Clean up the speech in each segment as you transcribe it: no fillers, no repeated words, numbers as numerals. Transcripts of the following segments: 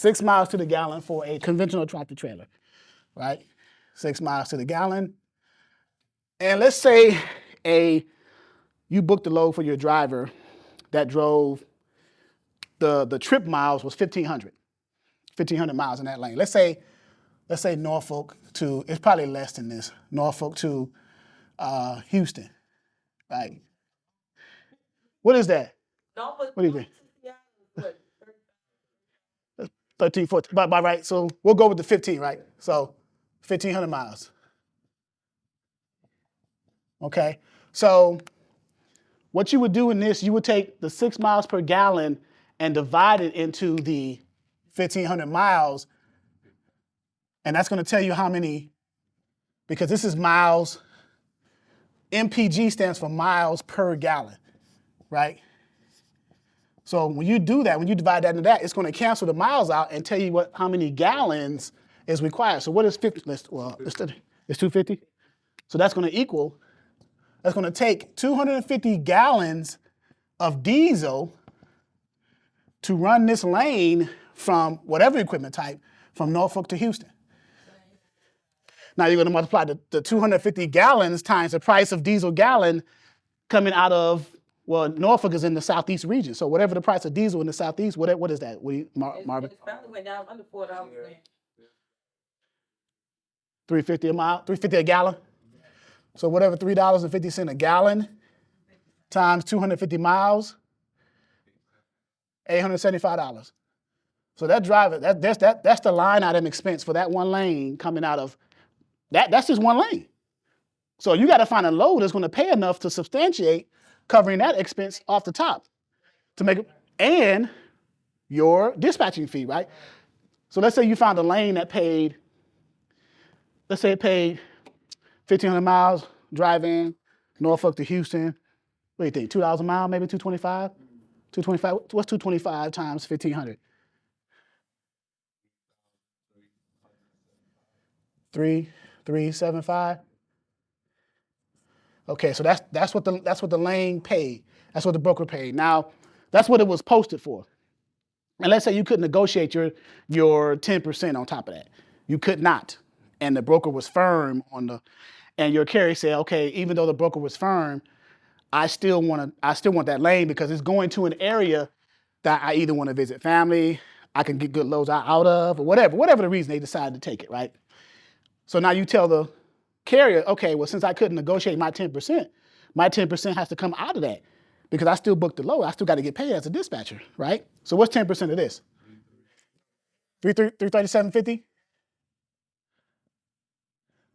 6 miles to the gallon for a conventional tractor trailer, right? 6 miles to the gallon. And let's say you booked a load for your driver that drove the trip miles was 1,500 miles in that lane. Let's say Norfolk to, it's probably less than this, Norfolk to Houston, right? What is that? What do you think? 13, 14, by right. So we'll go with the 15, right? So 1,500 miles. Okay. So what you would do in this, you would take the 6 miles per gallon and divide it into the 1,500 miles. And that's going to tell you how many, because this is miles. MPG stands for miles per gallon, right? So when you do that, when you divide that into that, it's going to cancel the miles out and tell you how many gallons is required. So what is 50? It's 250. So that's going to equal, that's going to take 250 gallons of diesel to run this lane from whatever equipment type from Norfolk to Houston. Now you're going to multiply the 250 gallons times the price of diesel gallon coming out of, well, Norfolk is in the southeast region. So whatever the price of diesel in the southeast, what is that? Marvin? It probably went down under $4. $3.50 a mile, $3.50 a gallon. So whatever $3.50 a gallon times 250 miles, $875. So that driver, that's the line item expense for that one lane coming out of that's just one lane. So you got to find a load that's going to pay enough to substantiate covering that expense off the top to make it, and your dispatching fee, right? So let's say you found a lane that paid, let's say it paid 1,500 miles, drive in, Norfolk to Houston. What do you think, $2 a mile, maybe 225? 225, what's 225 times 1,500? 375. Okay, so that's what the lane paid. That's what the broker paid. Now, that's what it was posted for. And let's say you couldn't negotiate your 10% on top of that. You could not. And the broker was firm and your carrier said, okay, even though the broker was firm, I still want that lane because it's going to an area that I either want to visit family, I can get good loads out of, or whatever the reason they decided to take it, right? So now you tell the carrier, okay, well, since I couldn't negotiate my 10% has to come out of that because I still booked the load. I still got to get paid as a dispatcher, right? So what's 10% of this? $337.50?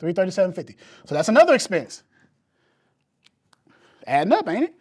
$337.50. So that's another expense. Adding up, ain't it?